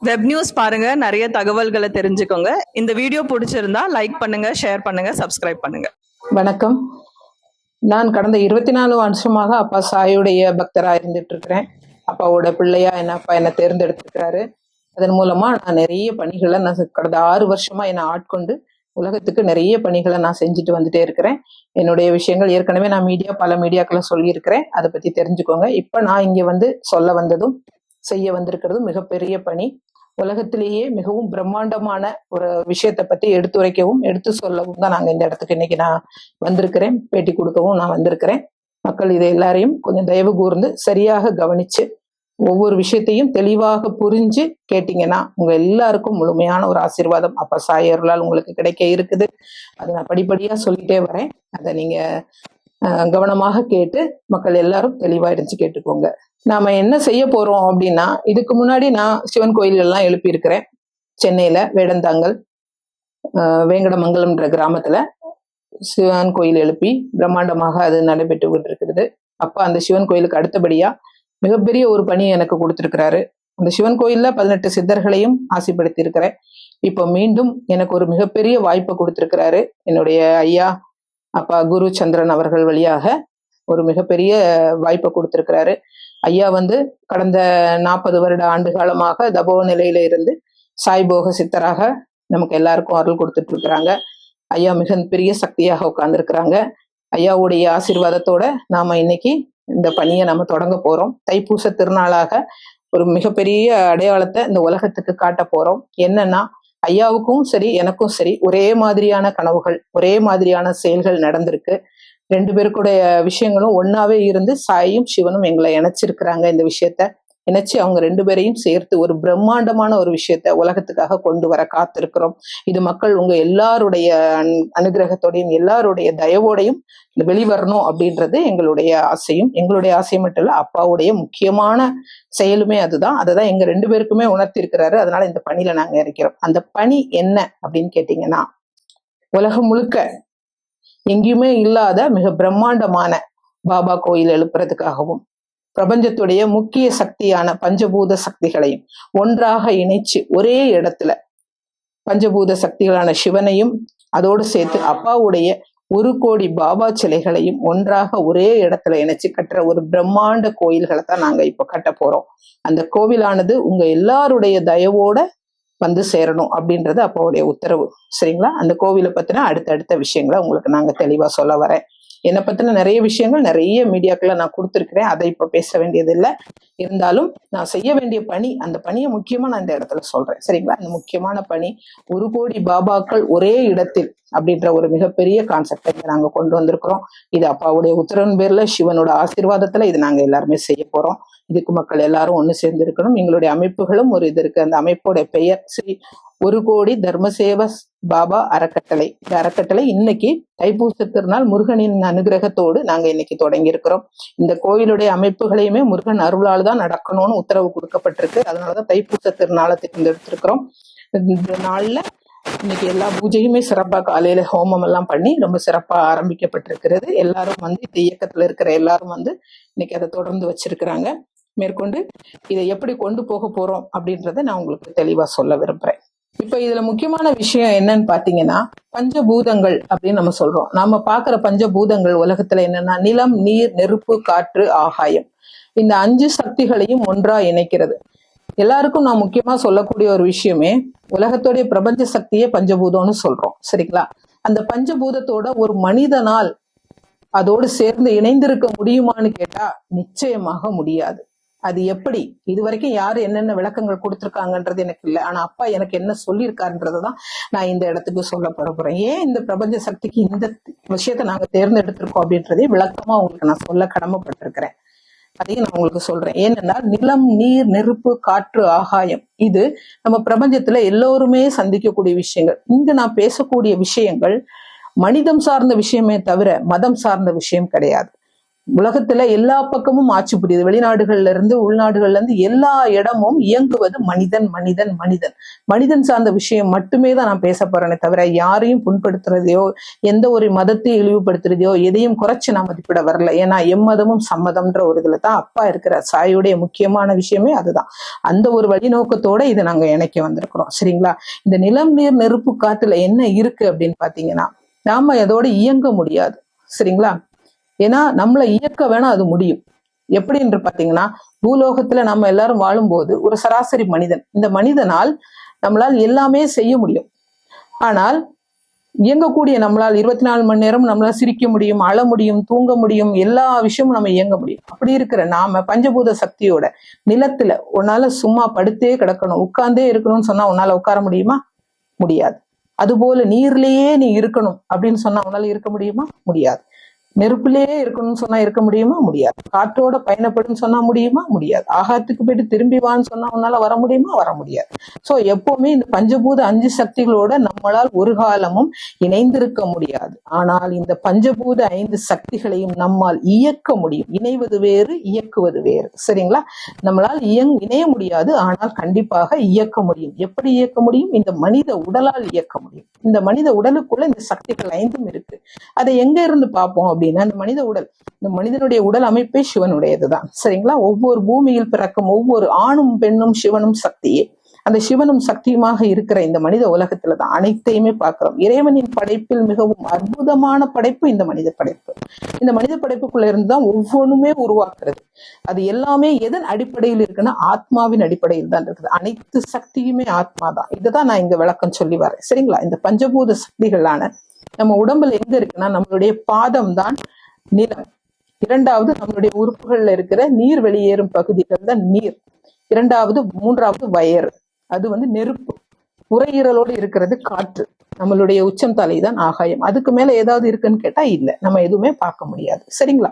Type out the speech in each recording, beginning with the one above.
Web news பாருங்க, நிறைய தகவல்களை தெரிஞ்சுக்கோங்க. இந்த வீடியோ பிடிச்சிருந்தா லைக் பண்ணுங்க, ஷேர் பண்ணுங்க, சப்ஸ்கிரைப் பண்ணுங்க. வணக்கம். நான் கடந்த 24 வருஷமாக அப்பா சாயுடைய பக்தரா இருந்துட்டு இருக்கிறேன். அப்பாவோட பிள்ளையா அப்பா என்னை தேர்ந்தெடுத்திருக்கிறாரு. அதன் மூலமா நான் நிறைய பணிகளை நான் கடந்த 6 வருஷமா என்னை ஆட்கொண்டு உலகத்துக்கு நிறைய பணிகளை நான் செஞ்சுட்டு வந்துட்டே இருக்கிறேன். என்னுடைய விஷயங்கள் ஏற்கனவே நான் பல மீடியாக்களை சொல்லியிருக்கிறேன். அதை பத்தி தெரிஞ்சுக்கோங்க. இப்ப நான் இங்க சொல்ல வந்ததும் செய்ய வந்திருக்கிறதும் மிகப்பெரிய பணி. உலகத்திலேயே மிகவும் பிரம்மாண்டமான ஒரு விஷயத்தை பத்தி எடுத்துரைக்கவும் எடுத்து சொல்லவும் தான் நாங்க இந்த இடத்துக்கு இன்னைக்கு நான் வந்திருக்கிறேன். பேட்டி கொடுக்கவும் நான் வந்திருக்கிறேன். மக்கள் இதை எல்லாரையும் கொஞ்சம் தயவு கூர்ந்து சரியாக கவனிச்சு ஒவ்வொரு விஷயத்தையும் தெளிவாக புரிஞ்சு கேட்டீங்கன்னா உங்க எல்லாருக்கும் முழுமையான ஒரு ஆசீர்வாதம் அப்பா சாயர்களால் உங்களுக்கு கிடைக்க இருக்குது. அதை நான் படிப்படியா சொல்லிட்டே வரேன். அதை நீங்க கவனமாக கேட்டு மக்கள் எல்லாரும் தெளிவா இருந்துச்சு கேட்டுக்கோங்க. நாம என்ன செய்ய போறோம் அப்படின்னா, இதுக்கு முன்னாடி நான் சிவன் கோயில் எல்லாம் எழுப்பி இருக்கிறேன். சென்னையில வேடந்தாங்கல் வேங்கடமங்கலம்ன்ற கிராமத்துல சிவன் கோயில் எழுப்பி பிரம்மாண்டமாக அது நடைபெற்று விட்டு இருக்கிறது. அப்ப அந்த சிவன் கோயிலுக்கு அடுத்தபடியா மிகப்பெரிய ஒரு பணியை எனக்கு கொடுத்திருக்கிறாரு. அந்த சிவன் கோயில்ல 18 சித்தர்களையும் ஆசைப்படுத்தி இருக்கிறேன். இப்போ மீண்டும் எனக்கு ஒரு மிகப்பெரிய வாய்ப்பை கொடுத்திருக்கிறாரு. என்னுடைய ஐயா அப்பா குரு சந்திரன் அவர்கள் வழியாக ஒரு மிகப்பெரிய வாய்ப்பை கொடுத்திருக்கிறாரு. ஐயா கடந்த 40 வருட ஆண்டு காலமாக தபோவ நிலையில இருந்து சாய்போக சித்தராக நமக்கு எல்லாருக்கும் அருள் கொடுத்துட்டு இருக்கிறாங்க. ஐயா மிக பெரிய சக்தியாக உட்கார்ந்துருக்கிறாங்க. ஐயாவுடைய ஆசீர்வாதத்தோட நாம இன்னைக்கு இந்த பணியை நம்ம தொடங்க போறோம். தைப்பூச திருநாளாக ஒரு மிகப்பெரிய அடையாளத்தை இந்த உலகத்துக்கு காட்ட போறோம். என்னன்னா, ஐயாவுக்கும் சரி எனக்கும் சரி ஒரே மாதிரியான கனவுகள், ஒரே மாதிரியான செயல்கள் நடந்திருக்கு. 2 பேருக்குடைய விஷயங்களும் ஒன்னாவே இருந்து சாயும் சிவனும் எங்களை இணைச்சிருக்கிறாங்க. இந்த விஷயத்த இணைச்சு அவங்க 2 பேரையும் சேர்த்து ஒரு பிரம்மாண்டமான ஒரு விஷயத்த உலகத்துக்காக கொண்டு வர காத்திருக்கிறோம். இது மக்கள் உங்க எல்லாருடைய அனுகிரகத்தோடையும் எல்லாருடைய தயவோடையும் வெளிவரணும் அப்படின்றது எங்களுடைய ஆசையும். எங்களுடைய ஆசை மட்டும் இல்ல, அப்பாவுடைய முக்கியமான செயலுமே அதுதான். அததான் எங்க 2 பேருக்குமே உணர்த்தி இருக்கிறாரு. அதனால இந்த பணியில நாங்க இருக்கிறோம். அந்த பணி என்ன அப்படின்னு கேட்டீங்கன்னா, உலகம் முழுக்க எங்கேயுமே இல்லாத மிக பிரம்மாண்டமான பாபா கோயில் எழுப்புறதுக்காகவும் பிரபஞ்சத்துடைய முக்கிய சக்தியான பஞ்சபூத சக்திகளையும் ஒன்றாக இணைச்சு ஒரே இடத்துல பஞ்சபூத சக்திகளான சிவனையும் அதோடு சேர்த்து அப்பாவுடைய 1 கோடி பாபா சிலைகளையும் ஒன்றாக ஒரே இடத்துல இணைச்சு கட்டுற ஒரு பிரம்மாண்ட கோயில்களை தான் நாங்க இப்ப கட்ட போறோம். அந்த கோவிலானது உங்க எல்லாருடைய தயவோட சேரணும் அப்படின்றது அப்பாவுடைய உத்தரவு. சரிங்களா? அந்த கோவிலை பத்தின அடுத்தடுத்த விஷயங்களை உங்களுக்கு நாங்க தெளிவா சொல்ல வரேன். என்னை பத்தின நிறைய விஷயங்கள் நிறைய மீடியாக்களை நான் கொடுத்துருக்கிறேன். அதை இப்ப பேச வேண்டியது இல்லை. இருந்தாலும் நான் செய்ய வேண்டிய பணி, அந்த பணியை முக்கியமா நான் இந்த இடத்துல சொல்றேன். சரிங்களா? அந்த முக்கியமான பணி 1 கோடி பாபாக்கள் ஒரே இடத்தில் அப்படின்ற ஒரு மிகப்பெரிய கான்செப்டை நாங்க கொண்டு வந்திருக்கிறோம். இது அப்பாவுடைய உத்தரவின் பேர்ல சிவனோட ஆசீர்வாதத்துல இது நாங்க எல்லாருமே செய்ய போறோம். இதுக்கு மக்கள் எல்லாரும் ஒண்ணு சேர்ந்து இருக்கணும். எங்களுடைய அமைப்புகளும் ஒரு இது இருக்கு. அந்த அமைப்போட பெயர் ஸ்ரீ 1 கோடி தர்மசேவ பாபா அறக்கட்டளை. இந்த அறக்கட்டளை இன்னைக்கு தைப்பூச திருநாள் முருகனின் அனுகிரகத்தோடு நாங்க இன்னைக்கு தொடங்கி இருக்கிறோம். இந்த கோயிலுடைய அமைப்புகளையுமே முருகன் அருளால் தான் நடக்கணும்னு உத்தரவு கொடுக்கப்பட்டிருக்கு. அதனாலதான் தைப்பூச திருநாளை தேர்ந்தெடுத்திருக்கிறோம். இந்த நாள்ல இன்னைக்கு எல்லா பூஜையுமே சிறப்பா காலையில ஹோமம் எல்லாம் பண்ணி ரொம்ப சிறப்பா ஆரம்பிக்கப்பட்டிருக்கிறது. எல்லாரும் இந்த இயக்கத்துல இருக்கிற எல்லாரும் இன்னைக்கு அதை தொடர்ந்து வச்சிருக்கிறாங்க. மேற்கொண்டு இதை எப்படி கொண்டு போக போறோம் அப்படின்றத நான் உங்களுக்கு தெளிவா சொல்ல விரும்புறேன். இப்ப இதுல முக்கியமான விஷயம் என்னன்னு பாத்தீங்கன்னா, பஞ்சபூதங்கள் அப்படின்னு நம்ம சொல்றோம். நாம பாக்குற பஞ்சபூதங்கள் உலகத்துல என்னன்னா, நிலம், நீர், நெருப்பு, காற்று, ஆகாயம். இந்த 5 சக்திகளையும் ஒன்றா இணைக்கிறது. எல்லாருக்கும் நான் முக்கியமா சொல்லக்கூடிய ஒரு விஷயமே, உலகத்துடைய பிரபஞ்ச சக்தியே பஞ்சபூதம்னு சொல்றோம். சரிங்களா? அந்த பஞ்சபூதத்தோட ஒரு மனிதனால் அதோடு சேர்ந்து இணைந்திருக்க முடியுமான்னு கேட்டா நிச்சயமாக முடியாது. அது எப்படி? இது வரைக்கும் யாரு என்னென்ன விளக்கங்கள் கொடுத்திருக்காங்கன்றது எனக்கு இல்லை. ஆனா அப்பா எனக்கு என்ன சொல்லியிருக்காருன்றதுதான் நான் இந்த இடத்துக்கு சொல்ல போறேன். ஏன் இந்த பிரபஞ்ச சக்திக்கு இந்த விஷயத்த நாங்க தேர்ந்தெடுத்திருக்கோம் அப்படின்றதே விளக்கமா உங்களுக்கு நான் சொல்ல கடமைப்பட்டிருக்கிறேன். அதையும் நான் உங்களுக்கு சொல்றேன். ஏனென்னா, நிலம், நீர், நெருப்பு, காற்று, ஆகாயம் இது நம்ம பிரபஞ்சத்துல எல்லோருமே சந்திக்கக்கூடிய விஷயங்கள். இங்க நான் பேசக்கூடிய விஷயங்கள் மனிதம் சார்ந்த விஷயமே தவிர மதம் சார்ந்த விஷயம் கிடையாது. உலகத்துல எல்லா பக்கமும் ஆட்சி புரியுது. வெளிநாடுகள்ல இருந்து உள்நாடுகள்ல இருந்து எல்லா இடமும் இயங்குவது மனிதன் மனிதன் மனிதன் மனிதன் சார்ந்த விஷயம் மட்டுமே தான் நான் பேச போறேனே தவிர யாரையும் புண்படுத்துறதையோ எந்த ஒரு மதத்தை இழிவுபடுத்துறதையோ எதையும் குறைச்சு நான் மதிப்பிட வரல. ஏன்னா எம்மதமும் சம்மதம்ன்ற ஒரு இதுல தான் அப்பா இருக்கிற சாயுடைய முக்கியமான விஷயமே அதுதான். அந்த ஒரு வழிநோக்கத்தோட இதை நாங்க இணைக்க வந்திருக்கிறோம். சரிங்களா? இந்த நிலம் நீர் நெருப்பு காத்துல என்ன இருக்கு அப்படின்னு பாத்தீங்கன்னா, நாம அதோட இயங்க முடியாது. சரிங்களா? ஏன்னா நம்மளை இயக்க வேணா அது முடியும். எப்படி என்று பாத்தீங்கன்னா, பூலோகத்துல நம்ம எல்லாரும் வாழும்போது ஒரு சராசரி மனிதன், இந்த மனிதனால் நம்மளால் எல்லாமே செய்ய முடியும். ஆனால் இயங்கக்கூடிய நம்மளால் 24 மணி நேரம் நம்மளால சிரிக்க முடியும், அழ முடியும், தூங்க முடியும், எல்லா விஷயமும் நம்ம இயங்க முடியும். அப்படி இருக்கிற நாம பஞ்சபூத சக்தியோட நிலத்துல உன்னால சும்மா படுத்தே கிடக்கணும், உட்கார்ந்தே இருக்கணும்னு சொன்னா உன்னால உட்கார முடியுமா? முடியாது. அதுபோல நீர்லயே நீ இருக்கணும் அப்படின்னு சொன்னா உன்னால இருக்க முடியுமா? முடியாது. நெருப்பிலேயே இருக்கணும்னு சொன்னா இருக்க முடியுமா? முடியாது. காற்றோட பயணப்படும் சொன்னா முடியுமா? முடியாது. ஆகாயத்துக்கு போயிட்டு திரும்பி வான்னு சொன்னா உன்னால வர முடியுமா? வர முடியாது. சோ எப்பவுமே இந்த பஞ்சபூத 5 சக்திகளோட நம்மளால் ஒரு காலமும் இணைந்திருக்க முடியாது. ஆனால் இந்த பஞ்சபூத 5 சக்திகளையும் நம்மால் இயக்க முடியும். இணைவது வேறு, இயக்குவது வேறு. சரிங்களா? நம்மளால் இணைய முடியாது, ஆனால் கண்டிப்பாக இயக்க முடியும். எப்படி இயக்க முடியும்? இந்த மனித உடலால் இயக்க முடியும். இந்த மனித உடலுக்குள்ள இந்த சக்திகள் 5ம் இருக்கு. அதை எங்க இருந்து பார்ப்போம் அப்படின்னா, இந்த மனித உடல், இந்த மனிதனுடைய உடல் அமைப்பே சிவனுடையதுதான். சரிங்களா? ஒவ்வொரு பூமியில் பிறக்கும் ஒவ்வொரு ஆணும் பெண்ணும் சிவனும் சக்தியே. அந்த சிவனும் சக்தியுமாக இருக்கிற இந்த மனித உலகத்துலதான் அனைத்தையுமே பார்க்கிறோம். இறைவனின் படைப்பில் மிகவும் அற்புதமான படைப்பு இந்த மனித படைப்பு. இந்த மனித படைப்புக்குள்ள இருந்துதான் ஒவ்வொன்றுமே உருவாக்குறது. அது எல்லாமே எதன் அடிப்படையில் இருக்குன்னா, ஆத்மாவின் அடிப்படையில் தான் இருக்குது. அனைத்து சக்தியுமே ஆத்மா தான். இதுதான் நான் இங்க விளக்கம் சொல்லி வரேன். சரிங்களா? இந்த பஞ்சபூத சக்திகளான நம்ம உடம்புல எங்க இருக்குன்னா, நம்மளுடைய பாதம் தான் நிலம். இரண்டாவது நம்மளுடைய உறுப்புகள்ல இருக்கிற நீர் வெளியேறும் பகுதிகள் தான் நீர். மூன்றாவது வயறு, அது நெருப்பு. உரையீரலோடு இருக்கிறது காற்று. நம்மளுடைய உச்சம் தலைதான் ஆகாயம். அதுக்கு மேல ஏதாவது இருக்குன்னு கேட்டா இல்ல, நம்ம எதுவுமே பார்க்க முடியாது. சரிங்களா?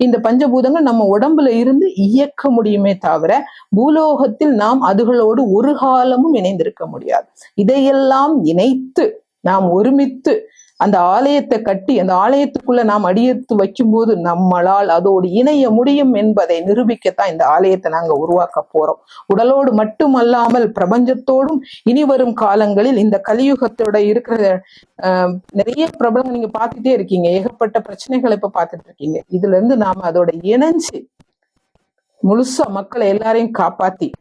இந்த பஞ்சபூதங்கள் நம்ம உடம்புல இருந்து இயக்க முடியுமே தவிர பூலோகத்தில் நாம் அதுகளோடு ஒரு காலமும் இணைந்திருக்க முடியாது. இதையெல்லாம் இணைத்து நாம் ஒருமித்து அந்த ஆலயத்தை கட்டி அந்த ஆலயத்துக்குள்ள நாம் அடியெடுத்து வைக்கும் போது நம்மளால் அதோடு இணைய முடியும் என்பதை நிரூபிக்கத்தான் இந்த ஆலயத்தை நாங்க உருவாக்க போறோம். உடலோடு மட்டுமல்லாமல் பிரபஞ்சத்தோடும் இனி வரும் காலங்களில் இந்த கலியுகத்தோட இருக்கிற நிறைய பிரபலங்கள் நீங்க பார்த்துட்டே இருக்கீங்க. ஏகப்பட்ட பிரச்சனைகளை இப்ப பார்த்துட்டு இருக்கீங்க. இதுல இருந்து நாம அதோட இணைஞ்சு முழுசா மக்களை எல்லாரையும் காப்பாத்தி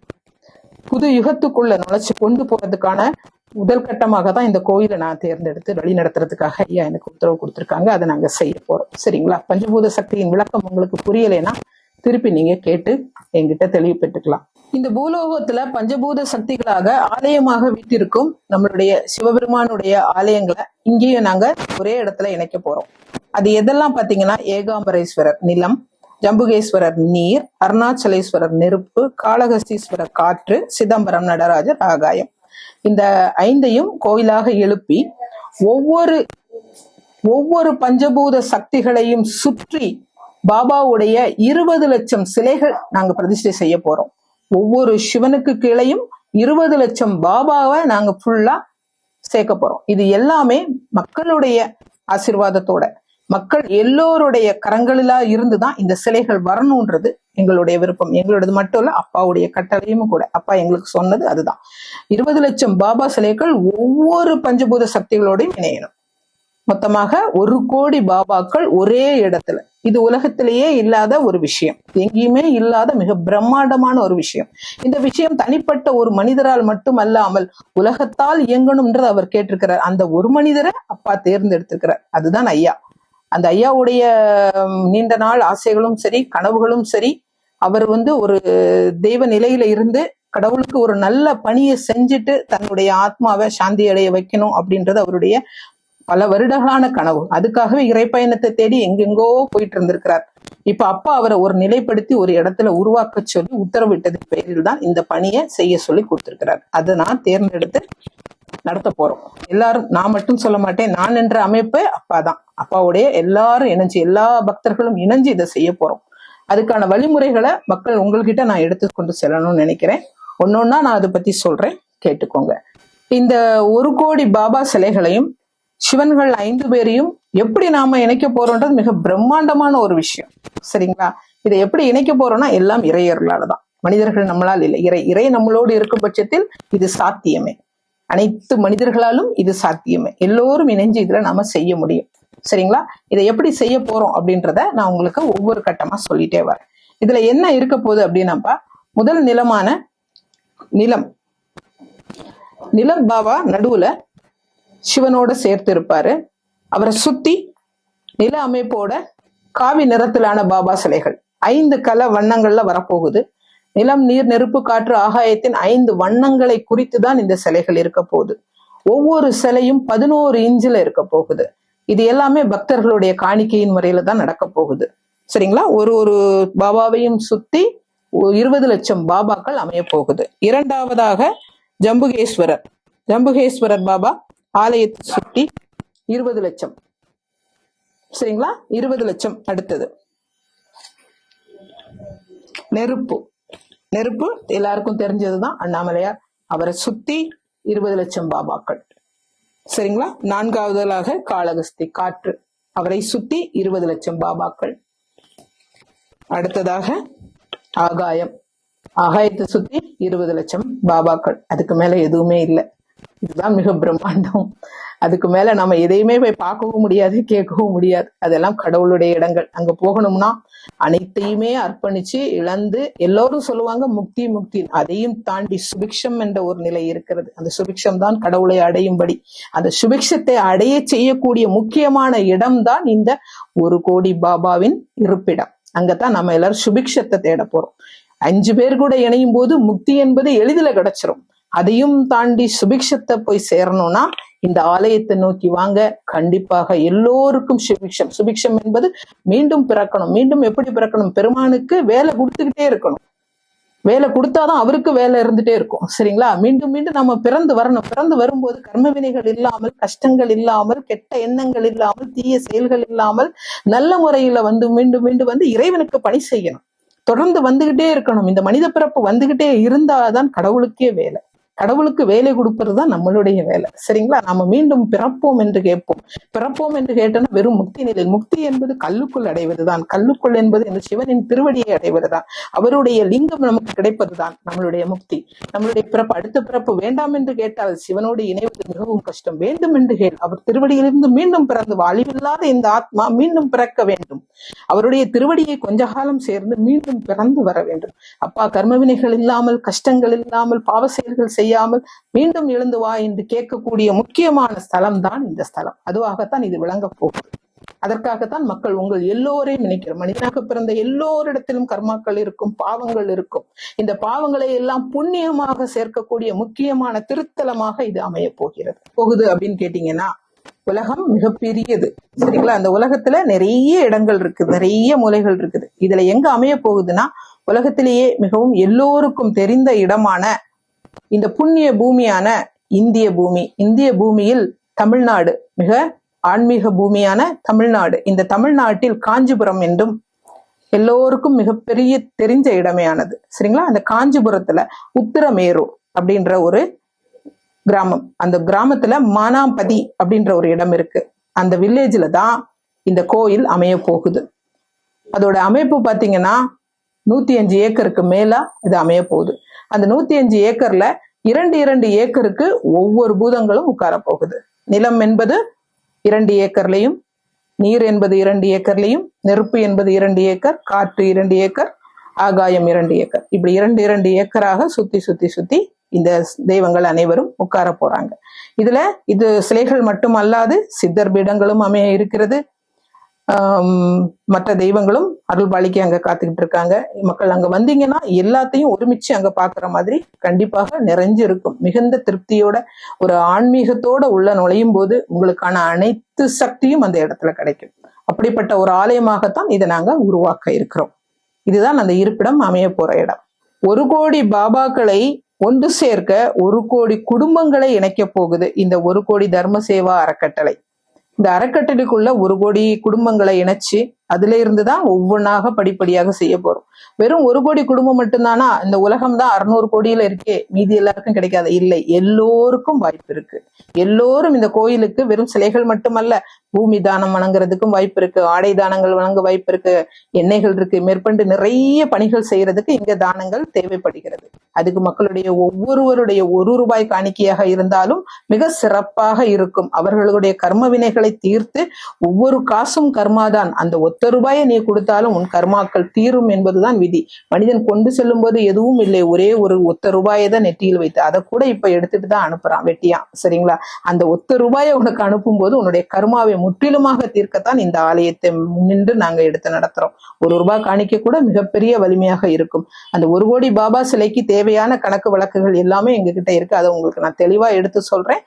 புது யுகத்துக்குள்ள நுழைச்சு கொண்டு போறதுக்கான முதல் கட்டமாக தான் இந்த கோயிலை நான் தேர்ந்தெடுத்து வழி நடத்துறதுக்காக ஐயா எனக்கு உத்தரவு கொடுத்துருக்காங்க. அதை நாங்க செய்ய போறோம். சரிங்களா? பஞ்சபூத சக்தியின் விளக்கம் உங்களுக்கு புரியலைன்னா திருப்பி நீங்க கேட்டு என்கிட்ட தெளிவு பெற்றுக்கலாம். இந்த பூலோகத்துல பஞ்சபூத சக்திகளாக ஆலயமாக வீட்டிற்கும் நம்மளுடைய சிவபெருமானுடைய ஆலயங்களை இங்கேயும் நாங்க ஒரே இடத்துல இணைக்க போறோம். அது எதெல்லாம் பாத்தீங்கன்னா, ஏகாம்பரேஸ்வரர் நிலம், ஜம்புகேஸ்வரர் நீர், அருணாச்சலேஸ்வரர் நெருப்பு, காளகஸ்தீஸ்வரர் காற்று, சிதம்பரம் நடராஜர் ஆகாயம். இந்த 5ஐயும் கோயிலாக எழுப்பி ஒவ்வொரு பஞ்சபூத சக்திகளையும் சுற்றி பாபாவுடைய 20 லட்சம் சிலைகள் நாங்க பிரதிஷ்டை செய்ய போறோம். ஒவ்வொரு சிவனுக்கு கீழையும் 20 லட்சம் பாபாவை நாங்க ஃபுல்லா சேர்க்க போறோம். இது எல்லாமே மக்களுடைய ஆசீர்வாதத்தோட, மக்கள் எல்லோருடைய கரங்களிலா இருந்துதான் இந்த சிலைகள் வரணும்ன்றது எங்களுடைய விருப்பம். எங்களோடது மட்டும் இல்ல, அப்பாவுடைய கட்டளையும் கூட. அப்பா எங்களுக்கு சொன்னது அதுதான். 20 லட்சம் பாபா சிலைகள் ஒவ்வொரு பஞ்சபூத சக்திகளோடையும் இணையணும். மொத்தமாக 1 கோடி பாபாக்கள் ஒரே இடத்துல. இது உலகத்திலேயே இல்லாத ஒரு விஷயம், எங்கேயுமே இல்லாத மிக பிரம்மாண்டமான ஒரு விஷயம். இந்த விஷயம் தனிப்பட்ட ஒரு மனிதரால் மட்டுமல்லாமல் உலகத்தால் இயங்கணும்ன்றது அவர் கேட்டிருக்கிறார். அந்த ஒரு மனிதரை அப்பா தேர்ந்தெடுத்திருக்கிறார். அதுதான் ஐயா. அந்த ஐயாவுடைய நீண்ட நாள் ஆசைகளும் சரி, கனவுகளும் சரி, அவர் ஒரு தெய்வ நிலையில இருந்து கடவுளுக்கு ஒரு நல்ல பணியை செஞ்சுட்டு தன்னுடைய ஆத்மாவை சாந்தி அடைய வைக்கணும் அப்படின்றது அவருடைய பல வருடங்களான கனவு. அதுக்காகவே இறைப்பயணத்தை தேடி எங்கெங்கோ போயிட்டு இருந்திருக்கிறார். இப்ப அப்பா அவரை ஒரு நிலைப்படுத்தி ஒரு இடத்துல உருவாக்க சொல்லி உத்தரவிட்டது பேரில் தான் இந்த பணியை செய்ய சொல்லி கொடுத்திருக்கிறார். அதை நான் தேர்ந்தெடுத்து நடத்த போறோம். எல்லாரும், நான் மட்டும் சொல்ல மாட்டேன், நான் என்ற அமைப்பு அப்பா தான். அப்பாவுடைய எல்லாரும் இணைஞ்சு, எல்லா பக்தர்களும் இணைஞ்சு இதை செய்ய போறோம். அதுக்கான வழிமுறைகளை மக்கள் உங்கள்கிட்ட நான் எடுத்துக்கொண்டு செல்லணும்னு நினைக்கிறேன். ஒன்னொன்னா நான் அதை பத்தி சொல்றேன், கேட்டுக்கோங்க. இந்த 1 கோடி பாபா சிலைகளையும் சிவன்கள் 5 பேரையும் எப்படி நாம இணைக்க போறோம்ன்றது மிக பிரம்மாண்டமான ஒரு விஷயம். சரிங்களா? இதை எப்படி இணைக்க போறோம்னா எல்லாம் இறையர்களாலதான், மனிதர்கள் நம்மளால் இல்லை. இறை நம்மளோடு இருக்கும் பட்சத்தில் இது சாத்தியமே. அனைத்து மனிதர்களாலும் இது சாத்தியமே. எல்லோரும் இணைஞ்சு இதுல நாம செய்ய முடியும். சரிங்களா? இதை எப்படி செய்ய போறோம் அப்படின்றத நான் உங்களுக்கு ஒவ்வொரு கட்டமா சொல்லிட்டே வரேன். இதுல என்ன இருக்க போகுது அப்படின்னாப்பா, முதல் நிலமான நிலம் பாபா நடுவுல சிவனோட சேர்த்து இருப்பாரு. அவரை சுத்தி நில அமைப்போட காவி நிறத்திலான பாபா சிலைகள் 5 கல வண்ணங்கள்ல வரப்போகுது. நிலம், நீர், நெருப்பு, காற்று, ஆகாயத்தின் 5 வண்ணங்களை குறித்து தான் இந்த சிலைகள் இருக்க போகுது. ஒவ்வொரு சிலையும் 11 இன்ச்சில் இருக்க போகுது. இது எல்லாமே பக்தர்களுடைய காணிக்கையின் முறையில தான் நடக்க போகுது. சரிங்களா? ஒரு பாபாவையும் சுத்தி 20 லட்சம் பாபாக்கள் அமைய போகுது. இரண்டாவதாக ஜம்புகேஸ்வரர் பாபா ஆலயத்தை சுத்தி 20 லட்சம். சரிங்களா? 20 லட்சம். அடுத்தது நெருப்பு எல்லாருக்கும் தெரிஞ்சதுதான், அண்ணாமலையார். அவரை சுத்தி 20 லட்சம் பாபாக்கள். சரிங்களா? நான்காவதாக காளகஸ்தி காற்று, அவரை சுத்தி 20 லட்சம் பாபாக்கள். அடுத்ததாக ஆகாயத்தை சுத்தி 20 லட்சம் பாபாக்கள். அதுக்கு மேல எதுவுமே இல்லை. இதுதான் மிக பிரம்மாண்டம். அதுக்கு மேல நம்ம எதையுமே போய் பார்க்கவும் முடியாது, கேட்கவும் முடியாது. அதெல்லாம் கடவுளுடைய இடங்கள். அங்க போகணும்னா அனைத்தையுமே அர்ப்பணிச்சு இழந்து, எல்லோரும் சொல்லுவாங்க முக்தி, அதையும் தாண்டி சுபிக்ஷம் என்ற ஒரு நிலை இருக்கிறது. அந்த சுபிக்ஷம் தான் கடவுளை அடையும்படி, அந்த சுபிக்ஷத்தை அடைய செய்யக்கூடிய முக்கியமான இடம்தான் இந்த 1 கோடி பாபாவின் இருப்பிடம். அங்கதான் நம்ம எல்லாரும் சுபிக்ஷத்தை தேட போறோம். 5 பேர் கூட இணையும் போது முக்தி என்பது எளிதில கிடைச்சிரும். அதையும் தாண்டி சுபிக்ஷத்தை போய் சேரணும்னா இந்த ஆலயத்தை நோக்கி வாங்க. கண்டிப்பாக எல்லோருக்கும் சுபிக்ஷம் என்பது மீண்டும் பிறக்கணும். மீண்டும் எப்படி பிறக்கணும்? பெருமானுக்கு வேலை கொடுத்துக்கிட்டே இருக்கணும். வேலை கொடுத்தாதான் அவருக்கு வேலை இருந்துட்டே இருக்கும். சரிங்களா? மீண்டும் நம்ம பிறந்து வரணும். பிறந்து வரும்போது கர்ம வினைகள் இல்லாமல், கஷ்டங்கள் இல்லாமல், கெட்ட எண்ணங்கள் இல்லாமல், தீய செயல்கள் இல்லாமல், நல்ல முறையில மீண்டும் வந்து இறைவனுக்கு பணி செய்யணும். தொடர்ந்து வந்துகிட்டே இருக்கணும். இந்த மனித பிறப்பு வந்துகிட்டே இருந்தாதான் கடவுளுக்கே வேலை. கடவுளுக்கு வேலை கொடுப்பதுதான் நம்மளுடைய வேலை. சரிங்களா? நாம மீண்டும் பிறப்போம் என்று கேட்போம். பிறப்போம் என்று கேட்டோம்னா வெறும் முக்தி நிலை. முக்தி என்பது கல்லுக்குள் அடைவதுதான். கல்லுக்குள் என்பது இந்த சிவனின் திருவடியை அடைவதுதான். அவருடைய லிங்கம் நமக்கு கிடைப்பதுதான் நம்மளுடைய முக்தி. நம்மளுடைய பிறப்பு, அடுத்த பிறப்பு வேண்டாம் என்று கேட்டால் சிவனோடு இணைவது மிகவும் கஷ்டம். வேண்டும் என்று கேள். அவர் திருவடியிலிருந்து மீண்டும் பிறந்து அழிவில்லாத இந்த ஆத்மா மீண்டும் பிறக்க வேண்டும். அவருடைய திருவடியை கொஞ்ச காலம் சேர்ந்து மீண்டும் பிறந்து வர வேண்டும். அப்பா, கர்மவினைகள் இல்லாமல், கஷ்டங்கள் இல்லாமல், பாவ செயல்கள் செய்யாமல் மீண்டும் எழுந்து வா என்று கேட்கக்கூடிய முக்கியமான ஸ்தலம் தான் இந்த ஸ்தலம். அதுவாகத்தான் இது விளங்க போகுது. அதற்காகத்தான் மக்கள் உங்கள் எல்லோரையும் நினைக்கிறோம். மனிதனாக பிறந்த எல்லோரிடத்திலும் கர்மாக்கள் இருக்கும், பாவங்கள் இருக்கும். இந்த பாவங்களை எல்லாம் புண்ணியமாக சேர்க்கக்கூடிய முக்கியமான திருத்தலமாக இது அமைய போகுது அப்படின்னு கேட்டீங்கன்னா, உலகம் மிகப்பெரியது. சரிங்களா? அந்த உலகத்துல நிறைய இடங்கள் இருக்குது, நிறைய மூலைகள் இருக்குது. இதுல எங்க அமைய போகுதுன்னா, உலகத்திலேயே மிகவும் எல்லோருக்கும் தெரிந்த இடமான இந்த புண்ணிய பூமியான இந்திய பூமியில் தமிழ்நாடு, மிக ஆன்மீக பூமியான தமிழ்நாடு. இந்த தமிழ்நாட்டில் காஞ்சிபுரம் என்றும் எல்லோருக்கும் மிகப்பெரிய தெரிஞ்ச இடமையானது. சரிங்களா? அந்த காஞ்சிபுரத்துல உத்திரமேரூர் அப்படின்ற ஒரு கிராமம். அந்த கிராமத்துல மானாம்பதி அப்படின்ற ஒரு இடம் இருக்கு. அந்த வில்லேஜ்ல தான் இந்த கோயில் அமைய போகுது. அதோட அமைப்பு பாத்தீங்கன்னா 105 ஏக்கருக்கு மேல இது அமைய போகுது. அந்த 105 ஏக்கர்ல 2 ஏக்கருக்கு ஒவ்வொரு பூதங்களும் உட்கார போகுது. நிலம் என்பது 2 ஏக்கர்லையும், நீர் என்பது 2 ஏக்கர்லையும், நெருப்பு என்பது 2 ஏக்கர், காற்று 2 ஏக்கர், ஆகாயம் 2 ஏக்கர். இப்படி 2 ஏக்கராக சுத்தி இந்த தெய்வங்கள் அனைவரும் உட்கார போறாங்க. இது சிலைகள் மட்டும் அல்லாது சித்தர் பீடங்களும் அமைய இருக்கிறது. மற்ற தெய்வங்களும் அருள் பாலிக்கு அங்க காத்துக்கிட்டு இருக்காங்க. மக்கள் அங்க வந்தீங்கன்னா எல்லாத்தையும் ஒருமிச்சு அங்க பாக்குற மாதிரி கண்டிப்பாக நிறைஞ்சு இருக்கும். மிகுந்த திருப்தியோட, ஒரு ஆன்மீகத்தோட உள்ள நுழையும் போது உங்களுக்கான அனைத்து சக்தியும் அந்த இடத்துல கிடைக்கும். அப்படிப்பட்ட ஒரு ஆலயமாகத்தான் இதை நாங்க உருவாக்க இருக்கிறோம். இதுதான் அந்த இருப்பிடம் அமைய போற இடம். 1 கோடி பாபாக்களை ஒன்று சேர்க்க 1 கோடி குடும்பங்களை இணைக்க போகுது இந்த 1 கோடி தர்ம சேவா அறக்கட்டளை. இந்த அறக்கட்டளைக்குள்ள 1 கோடி குடும்பங்களை இணைச்சு அதுல இருந்துதான் ஒவ்வொன்றாக படிப்படியாக செய்ய போறோம். வெறும் 1 கோடி குடும்பம் மட்டும்தானா, இந்த உலகம் தான் 600 கோடியில இருக்கே, மீதி எல்லாருக்கும் கிடைக்காது? இல்லை, எல்லோருக்கும் வாய்ப்பு இருக்கு. எல்லோரும் இந்த கோயிலுக்கு வெறும் சிலைகள் மட்டுமல்ல, பூமி தானம் வழங்குறதுக்கும் வாய்ப்பு இருக்கு, ஆடை தானங்கள் வழங்க வாய்ப்பு இருக்கு, எண்ணெய்கள் இருக்கு, மேற்கொண்டு நிறைய பணிகள் செய்யறதுக்கு இங்க தானங்கள் தேவைப்படுகிறது. அதுக்கு மக்களுடைய ஒவ்வொருவருடைய 1 ரூபாய் காணிக்கையாக இருந்தாலும் மிக சிறப்பாக இருக்கும். அவர்களுடைய கர்ம வினைகளை தீர்த்து, ஒவ்வொரு காசும் கர்மாதான். அந்த ஒத்த ரூபாயை நீ கொடுத்தாலும் உன் கர்மாக்கள் தீரும் என்பதுதான் விதி. மனிதன் கொண்டு செல்லும் போது எதுவும் இல்லை, ஒரே ஒரு ஒத்த ரூபாயை தான் நெற்றியில் வைத்து, அதை கூட இப்ப எடுத்துட்டு தான் அனுப்புறான் வெட்டியான். சரிங்களா? அந்த ஒத்த ரூபாயை உனக்கு அனுப்பும் போது உன்னுடைய கர்மாவை முற்றிலுமாக தீர்க்கத்தான் இந்த ஆலயத்தை முன்னின்று நாங்க எடுத்து நடத்துறோம். 1 ரூபாய் காணிக்க கூட மிகப்பெரிய வலிமையாக இருக்கும். அந்த 1 கோடி பாபா சிலைக்கு தேவையான கணக்கு வழக்குகள் எல்லாமே எங்ககிட்ட இருக்கு. அதை உங்களுக்கு நான் தெளிவா எடுத்து சொல்றேன்.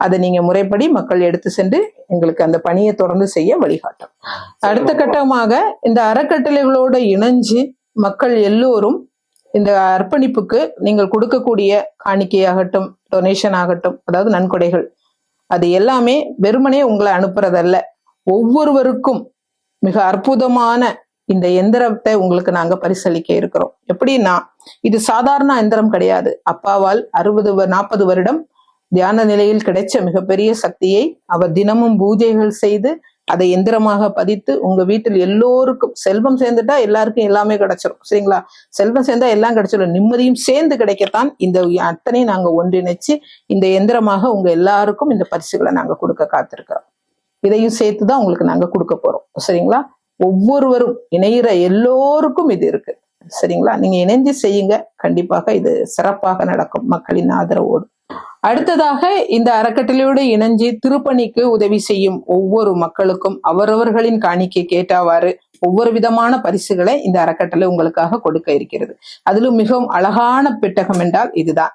அதை நீங்க முறைப்படி மக்கள் எடுத்து சென்று எங்களுக்கு அந்த பணியை தொடர்ந்து செய்ய வழிகாட்டும். அடுத்த கட்டமாக இந்த அறக்கட்டளைகளோட இணைஞ்சு மக்கள் எல்லோரும் இந்த அர்ப்பணிப்புக்கு நீங்கள் கொடுக்கக்கூடிய காணிக்கையாகட்டும், டொனேஷன் ஆகட்டும், அதாவது நன்கொடைகள், அது எல்லாமே வெறுமனே உங்களை அனுப்புறதல்ல. ஒவ்வொருவருக்கும் மிக அற்புதமான இந்த எந்திரத்தை உங்களுக்கு நாங்க பரிசளிக்க இருக்கிறோம். எப்படின்னா, இது சாதாரண எந்திரம் கிடையாது. அப்பாவால் 40 வருடம் தியான நிலையில் கிடைச்ச மிகப்பெரிய சக்தியை அவர் தினமும் பூஜைகள் செய்து அதை எந்திரமாக பதித்து உங்க வீட்டில் எல்லோருக்கும், செல்வம் சேர்ந்துட்டா எல்லாருக்கும் எல்லாமே கிடைச்சிடும். சரிங்களா? செல்வம் சேர்ந்தா எல்லாம் கிடைச்சிடும். நிம்மதியும் சேர்ந்து கிடைக்கத்தான் இந்த அத்தனையும் நாங்க ஒன்றிணைச்சு இந்த எந்திரமாக உங்க எல்லாருக்கும் இந்த பரிசுகளை நாங்க கொடுக்க காத்திருக்கிறோம். இதையும் சேர்த்துதான் உங்களுக்கு நாங்க கொடுக்க போறோம். சரிங்களா? ஒவ்வொருவரும் இணையிற எல்லோருக்கும் இது இருக்கு. சரிங்களா? நீங்க இணைஞ்சு செய்யுங்க, கண்டிப்பாக இது சிறப்பாக நடக்கும் மக்களின் ஆதரவோடு. அடுத்ததாக இந்த அறக்கட்டளையோடு இணைஞ்சு திருப்பணிக்கு உதவி செய்யும் ஒவ்வொரு மக்களுக்கும் அவரவர்களின் காணிக்கை கேட்டாவாறு ஒவ்வொரு விதமான பரிசுகளை இந்த அறக்கட்டளை உங்களுக்காக கொடுக்க இருக்கிறது. அதிலும் மிகவும் அழகான பெட்டகம் என்றால் இதுதான்.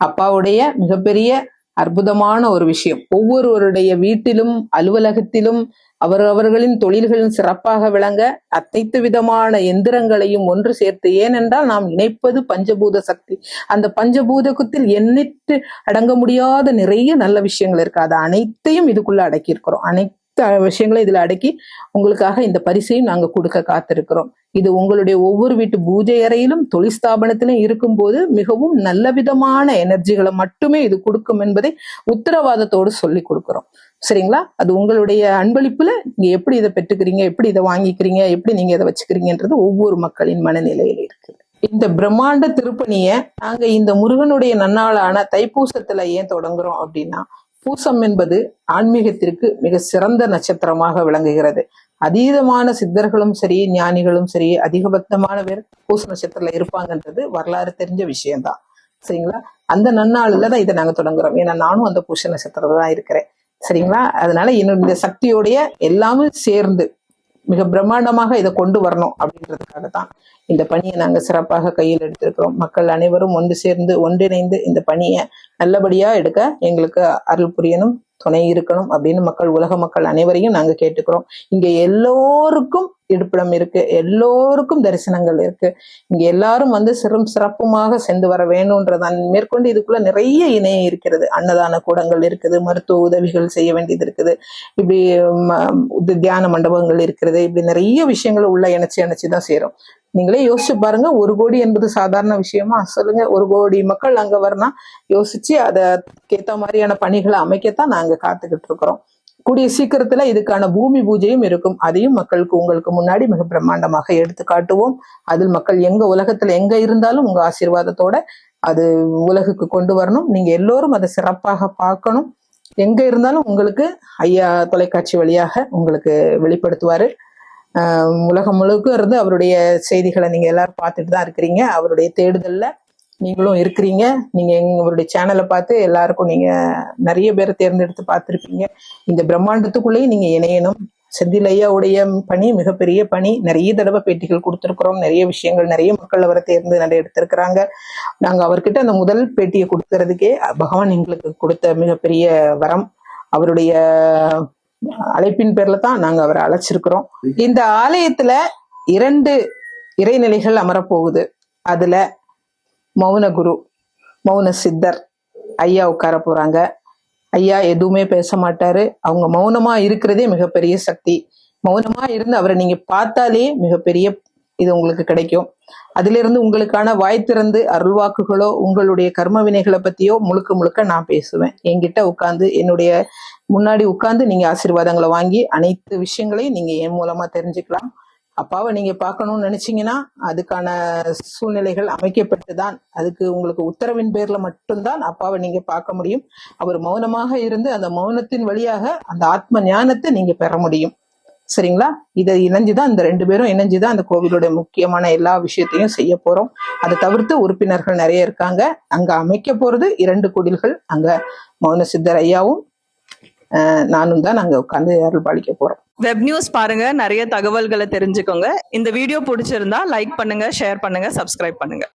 அப்பாவுடைய மிகப்பெரிய அற்புதமான ஒரு விஷயம். ஒவ்வொருவருடைய வீட்டிலும் அலுவலகத்திலும் அவர்களின் தொழில்களின் சிறப்பாக விளங்க அனைத்து விதமான எந்திரங்களையும் ஒன்று சேர்த்து, ஏனென்றால் நாம் இணைப்பது பஞ்சபூத சக்தி. அந்த பஞ்சபூதத்தில் எண்ணிட்டு அடங்க முடியாத நிறைய நல்ல விஷயங்கள் இருக்கு. அது அனைத்தையும் இதுக்குள்ள அடக்கி இருக்கிறோம். அனைத்து விஷயங்களும் இதுல அடக்கி உங்களுக்காக இந்த பரிசையும் நாங்க கொடுக்க காத்திருக்கிறோம். இது உங்களுடைய ஒவ்வொரு வீட்டு பூஜை அறையிலும் தொழில் ஸ்தாபனத்திலும் இருக்கும்போது மிகவும் நல்ல விதமான எனர்ஜிகளை மட்டுமே இது கொடுக்கும் என்பதை உத்தரவாதத்தோடு சொல்லி கொடுக்கிறோம். சரிங்களா? அது உங்களுடைய அன்பளிப்புல நீங்க எப்படி இதை பெற்றுக்கிறீங்க, எப்படி இதை வாங்கிக்கிறீங்க, எப்படி நீங்க இதை வச்சுக்கிறீங்கன்றது ஒவ்வொரு மக்களின் மனநிலையில இருக்கு. இந்த பிரம்மாண்ட திருப்பணியை நாங்க இந்த முருகனுடைய நன்னாளான தைப்பூசத்துல ஏன் தொடங்குறோம் அப்படின்னா, பூசம் என்பது ஆன்மீகத்திற்கு மிக சிறந்த நட்சத்திரமாக விளங்குகிறது. அதீதமான சித்தர்களும் சரி, ஞானிகளும் சரி, அதிகபட்சமான பேர் பூச நட்சத்திரத்துல இருப்பாங்கன்றது வரலாறு தெரிஞ்ச விஷயம்தான். சரிங்களா? அந்த நன்னாளுல தான் இதை நாங்க தொடங்குறோம். ஏன்னா நானும் அந்த பூச நட்சத்திரத்துல தான் இருக்கிறேன். சரிங்களா? அதனால என்னுடைய சக்தியோடைய எல்லாமே சேர்ந்து மிக பிரம்மாண்டமாக இதை கொண்டு வரணும் அப்படின்றதுக்காக தான் இந்த பணியை நாங்க சிறப்பாக கையில் எடுத்திருக்கிறோம். மக்கள் அனைவரும் ஒன்று சேர்ந்து ஒன்றிணைந்து இந்த பணியை நல்லபடியா எடுக்க எங்களுக்கு அருள் புரியணும், துணை இருக்கணும் அப்படின்னு உலக மக்கள் அனைவரையும் நாங்க கேட்டுக்கிறோம். இங்க எல்லோருக்கும் இருப்பிடம் இருக்கு, எல்லோருக்கும் தரிசனங்கள் இருக்கு. இங்க எல்லாரும் வந்து சிறப்புமாக சென்று வர வேணும்ன்றதான் மேற்கொண்டு இதுக்குள்ள நிறைய இணையம் இருக்கிறது. அன்னதான கூடங்கள் இருக்குது, மருத்துவ உதவிகள் செய்ய வேண்டியது இருக்குது, இப்படி தியான மண்டபங்கள் இருக்கிறது, இப்படி நிறைய விஷயங்கள் உள்ள இணைச்சுதான் சேரும். நீங்களே யோசிச்சு பாருங்க, 1 கோடி என்பது சாதாரண விஷயமா? சொல்லுங்க. 1 கோடி மக்கள் அங்க வரணும், யோசிச்சு அதற்கேத்த மாதிரியான பணிகளை அமைக்கத்தான் நாங்க காத்துக்கிட்டு இருக்கிறோம். கூடிய சீக்கிரத்துல இதுக்கான பூமி பூஜையும் இருக்கும். அதையும் மக்களுக்கு உங்களுக்கு முன்னாடி மிக பிரம்மாண்டமாக எடுத்து காட்டுவோம். அதில் மக்கள் உலகத்துல எங்க இருந்தாலும் உங்க ஆசீர்வாதத்தோட அது உலகுக்கு கொண்டு வரணும். நீங்க எல்லோரும் அதை சிறப்பாக பார்க்கணும். எங்க இருந்தாலும் உங்களுக்கு ஐயா தொலைக்காட்சி வழியாக உங்களுக்கு வெளிப்படுத்துவாரு. உலகம் முழுக்க இருந்து அவருடைய செய்திகளை நீங்க எல்லாரும் பார்த்துட்டு தான் இருக்கிறீங்க. அவருடைய தேடுதல்ல நீங்களும் இருக்கிறீங்க. நீங்க எங்களுடைய சேனலை பார்த்து எல்லாருக்கும் நீங்க நிறைய பேரை தேர்ந்தெடுத்து பார்த்துருப்பீங்க. இந்த பிரம்மாண்டத்துக்குள்ளேயும் நீங்க இணையணும். செந்தில் ஐயாவுடைய பணி மிகப்பெரிய பணி. நிறைய தடவை பேட்டிகள் கொடுத்துருக்குறோம். நிறைய விஷயங்கள், நிறைய மக்கள் அவரை தேர்ந்து நிறைய எடுத்திருக்கிறாங்க. நாங்க அவர்கிட்ட அந்த முதல் பேட்டியை கொடுக்கறதுக்கே பகவான் எங்களுக்கு கொடுத்த மிகப்பெரிய வரம். அவருடைய அழைப்பின் பேர்ல தான் நாங்க அவரை அழைச்சிருக்கிறோம். இந்த ஆலயத்துல 2 இறைநிலைகள் அமரப்போகுது. அதுல மௌன குரு, மௌன சித்தர் ஐயா உட்கார போறாங்க. ஐயா எதுவுமே பேச மாட்டாரு. அவங்க மௌனமா இருக்கிறதே மிகப்பெரிய சக்தி. மௌனமா இருந்து அவரை நீங்க பார்த்தாலே மிகப்பெரிய இது உங்களுக்கு கிடைக்கும். அதிலிருந்து உங்களுக்கான வாய் திறந்து அருள்வாக்குகளோ உங்களுடைய கர்ம வினைகளை பத்தியோ முழுக்க முழுக்க நான் பேசுவேன். என்கிட்ட உட்கார்ந்து என்னுடைய முன்னாடி உட்கார்ந்து நீங்க ஆசீர்வாதங்களை வாங்கி அனைத்து விஷயங்களையும் நீங்க என் மூலமா தெரிஞ்சுக்கலாம். அப்பாவை நீங்க பார்க்கணும்னு நினைச்சீங்கன்னா அதுக்கான சூழ்நிலைகள் அமைக்கப்பட்டுதான், அதுக்கு உங்களுக்கு உத்தரவின் பேர்ல மட்டும்தான் அப்பாவை நீங்க பார்க்க முடியும். அவர் மௌனமாக இருந்து அந்த மௌனத்தின் வழியாக அந்த ஆத்ம ஞானத்தை நீங்க பெற முடியும். சரிங்களா? இதை இணைஞ்சுதான் இந்த 2 பேரும் இணைஞ்சுதான் அந்த கோவிலுடைய முக்கியமான எல்லா விஷயத்தையும் செய்ய போறோம். அதை தவிர்த்து உறுப்பினர்கள் நிறைய இருக்காங்க. அங்க அமைக்க போறது 2 குடில்கள். அங்க மௌன சித்தர் ஐயாவும் நானும் தான் அங்க உட்கார்ந்து அருள் பாலிக்க போறோம். வெப் நியூஸ் பாருங்க, நிறைய தகவல்களை தெரிஞ்சுக்கோங்க. இந்த வீடியோ பிடிச்சிருந்தா லைக் பண்ணுங்க, ஷேர் பண்ணுங்க, சப்ஸ்கிரைப் பண்ணுங்க.